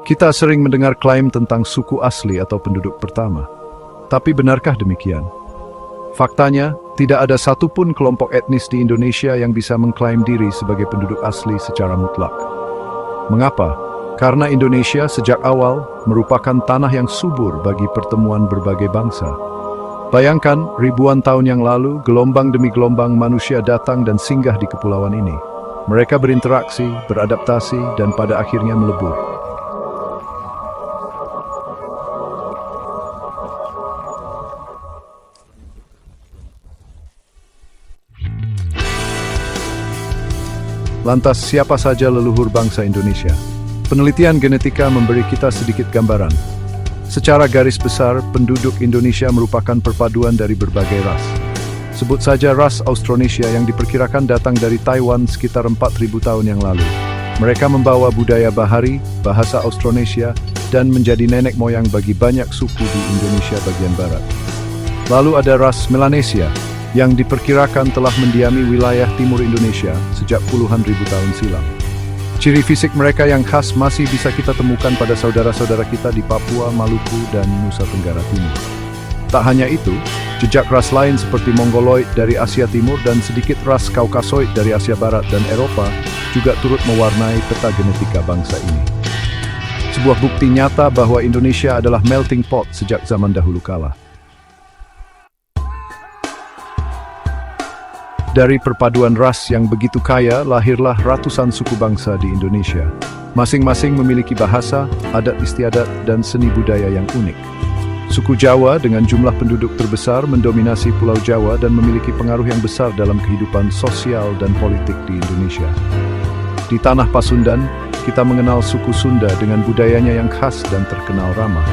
Kita sering mendengar klaim tentang suku asli atau penduduk pertama. Tapi benarkah demikian? Faktanya, tidak ada satupun kelompok etnis di Indonesia yang bisa mengklaim diri sebagai penduduk asli secara mutlak. Mengapa? Karena Indonesia sejak awal merupakan tanah yang subur bagi pertemuan berbagai bangsa. Bayangkan, ribuan tahun yang lalu, gelombang demi gelombang manusia datang dan singgah di kepulauan ini. Mereka berinteraksi, beradaptasi, dan pada akhirnya melebur. Lantas, siapa saja leluhur bangsa Indonesia? Penelitian genetika memberi kita sedikit gambaran. Secara garis besar, penduduk Indonesia merupakan perpaduan dari berbagai ras. Sebut saja ras Austronesia yang diperkirakan datang dari Taiwan sekitar 4.000 tahun yang lalu. Mereka membawa budaya bahari, bahasa Austronesia, dan menjadi nenek moyang bagi banyak suku di Indonesia bagian barat. Lalu ada ras Melanesia, yang diperkirakan telah mendiami wilayah timur Indonesia sejak puluhan ribu tahun silam. Ciri fisik mereka yang khas masih bisa kita temukan pada saudara-saudara kita di Papua, Maluku, dan Nusa Tenggara Timur. Tak hanya itu, jejak ras lain seperti Mongoloid dari Asia Timur dan sedikit ras Kaukasoid dari Asia Barat dan Eropa juga turut mewarnai peta genetika bangsa ini. Sebuah bukti nyata bahwa Indonesia adalah melting pot sejak zaman dahulu kala. Dari perpaduan ras yang begitu kaya, lahirlah ratusan suku bangsa di Indonesia. Masing-masing memiliki bahasa, adat istiadat, dan seni budaya yang unik. Suku Jawa dengan jumlah penduduk terbesar mendominasi Pulau Jawa dan memiliki pengaruh yang besar dalam kehidupan sosial dan politik di Indonesia. Di tanah Pasundan, kita mengenal suku Sunda dengan budayanya yang khas dan terkenal ramah.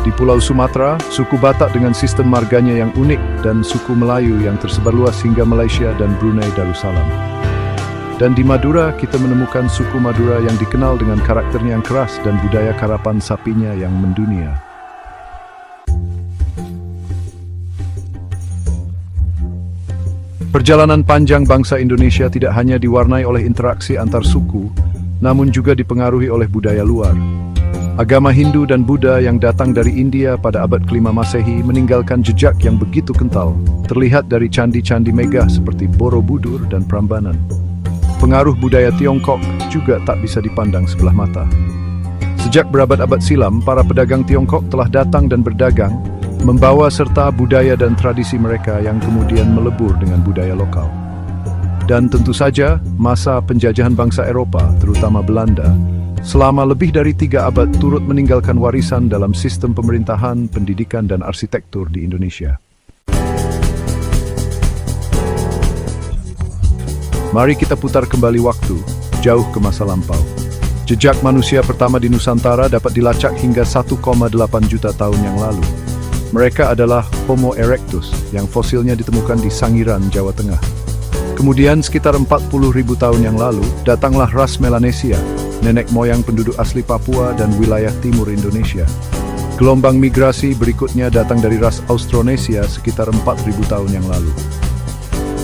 Di Pulau Sumatera, suku Batak dengan sistem marganya yang unik dan suku Melayu yang tersebar luas hingga Malaysia dan Brunei Darussalam. Dan di Madura, kita menemukan suku Madura yang dikenal dengan karakternya yang keras dan budaya karapan sapinya yang mendunia. Perjalanan panjang bangsa Indonesia tidak hanya diwarnai oleh interaksi antar suku, namun juga dipengaruhi oleh budaya luar. Agama Hindu dan Buddha yang datang dari India pada abad ke-5 Masehi meninggalkan jejak yang begitu kental, terlihat dari candi-candi megah seperti Borobudur dan Prambanan. Pengaruh budaya Tiongkok juga tak bisa dipandang sebelah mata. Sejak berabad-abad silam, para pedagang Tiongkok telah datang dan berdagang, membawa serta budaya dan tradisi mereka yang kemudian melebur dengan budaya lokal. Dan tentu saja, masa penjajahan bangsa Eropa, terutama Belanda, selama lebih dari 3 abad turut meninggalkan warisan dalam sistem pemerintahan, pendidikan, dan arsitektur di Indonesia. Mari kita putar kembali waktu, jauh ke masa lampau. Jejak manusia pertama di Nusantara dapat dilacak hingga 1,8 juta tahun yang lalu. Mereka adalah Homo erectus, yang fosilnya ditemukan di Sangiran, Jawa Tengah. Kemudian sekitar 40.000 tahun yang lalu, datanglah ras Melanesia, nenek moyang penduduk asli Papua dan wilayah timur Indonesia. Gelombang migrasi berikutnya datang dari ras Austronesia sekitar 4.000 tahun yang lalu.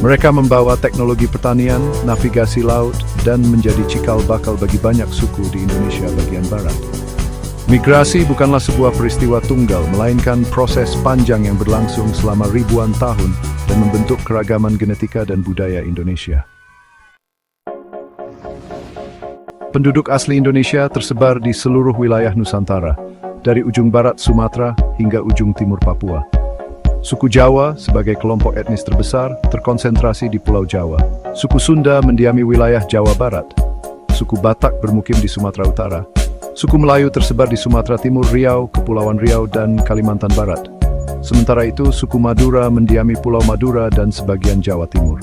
Mereka membawa teknologi pertanian, navigasi laut, dan menjadi cikal bakal bagi banyak suku di Indonesia bagian barat. Migrasi bukanlah sebuah peristiwa tunggal, melainkan proses panjang yang berlangsung selama ribuan tahun dan membentuk keragaman genetika dan budaya Indonesia. Penduduk asli Indonesia tersebar di seluruh wilayah Nusantara, dari ujung barat Sumatera hingga ujung timur Papua. Suku Jawa sebagai kelompok etnis terbesar terkonsentrasi di Pulau Jawa. Suku Sunda mendiami wilayah Jawa Barat. Suku Batak bermukim di Sumatera Utara. Suku Melayu tersebar di Sumatera Timur, Riau, Kepulauan Riau, dan Kalimantan Barat. Sementara itu, suku Madura mendiami Pulau Madura dan sebagian Jawa Timur.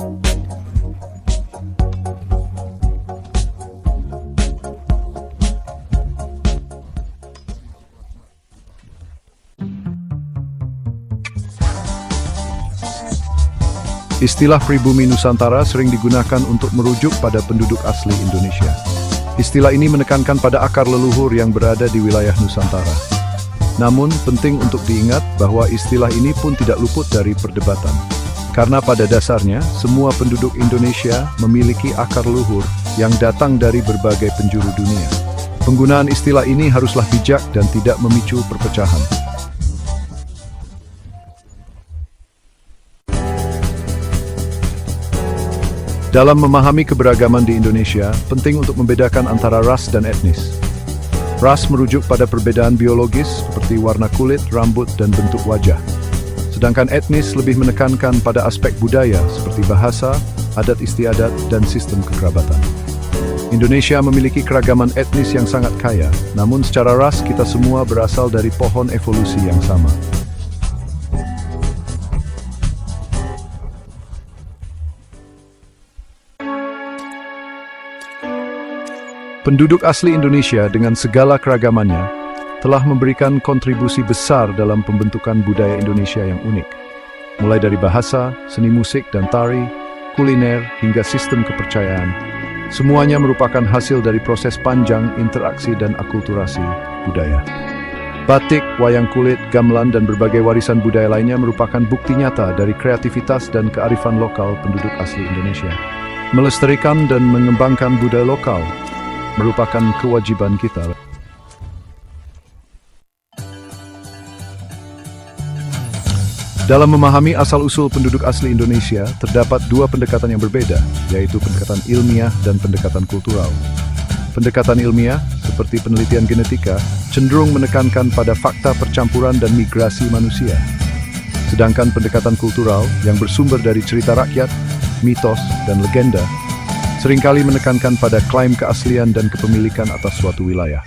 Istilah pribumi Nusantara sering digunakan untuk merujuk pada penduduk asli Indonesia. Istilah ini menekankan pada akar leluhur yang berada di wilayah Nusantara. Namun, penting untuk diingat bahwa istilah ini pun tidak luput dari perdebatan. Karena pada dasarnya, semua penduduk Indonesia memiliki akar leluhur yang datang dari berbagai penjuru dunia. Penggunaan istilah ini haruslah bijak dan tidak memicu perpecahan. Dalam memahami keberagaman di Indonesia, penting untuk membedakan antara ras dan etnis. Ras merujuk pada perbedaan biologis seperti warna kulit, rambut, dan bentuk wajah. Sedangkan etnis lebih menekankan pada aspek budaya seperti bahasa, adat istiadat, dan sistem kekerabatan. Indonesia memiliki keragaman etnis yang sangat kaya, namun secara ras kita semua berasal dari pohon evolusi yang sama. Penduduk asli Indonesia dengan segala keragamannya telah memberikan kontribusi besar dalam pembentukan budaya Indonesia yang unik. Mulai dari bahasa, seni musik dan tari, kuliner, hingga sistem kepercayaan. Semuanya merupakan hasil dari proses panjang interaksi dan akulturasi budaya. Batik, wayang kulit, gamelan, dan berbagai warisan budaya lainnya merupakan bukti nyata dari kreativitas dan kearifan lokal penduduk asli Indonesia. Melestarikan dan mengembangkan budaya lokal merupakan kewajiban kita. Dalam memahami asal-usul penduduk asli Indonesia, terdapat dua pendekatan yang berbeda, yaitu pendekatan ilmiah dan pendekatan kultural. Pendekatan ilmiah, seperti penelitian genetika, cenderung menekankan pada fakta percampuran dan migrasi manusia. Sedangkan pendekatan kultural, yang bersumber dari cerita rakyat, mitos, dan legenda, seringkali menekankan pada klaim keaslian dan kepemilikan atas suatu wilayah.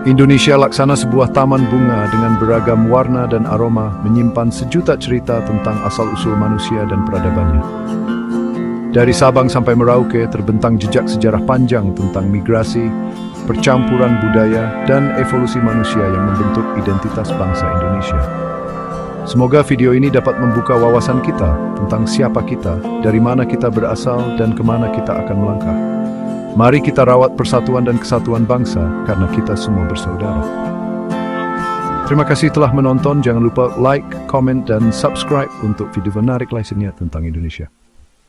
Indonesia laksana sebuah taman bunga dengan beragam warna dan aroma, menyimpan sejuta cerita tentang asal-usul manusia dan peradabannya. Dari Sabang sampai Merauke terbentang jejak sejarah panjang tentang migrasi, percampuran budaya, dan evolusi manusia yang membentuk identitas bangsa Indonesia. Semoga video ini dapat membuka wawasan kita tentang siapa kita, dari mana kita berasal, dan kemana kita akan melangkah. Mari kita rawat persatuan dan kesatuan bangsa, karena kita semua bersaudara. Terima kasih telah menonton, jangan lupa like, comment, dan subscribe untuk video menarik lainnya tentang Indonesia.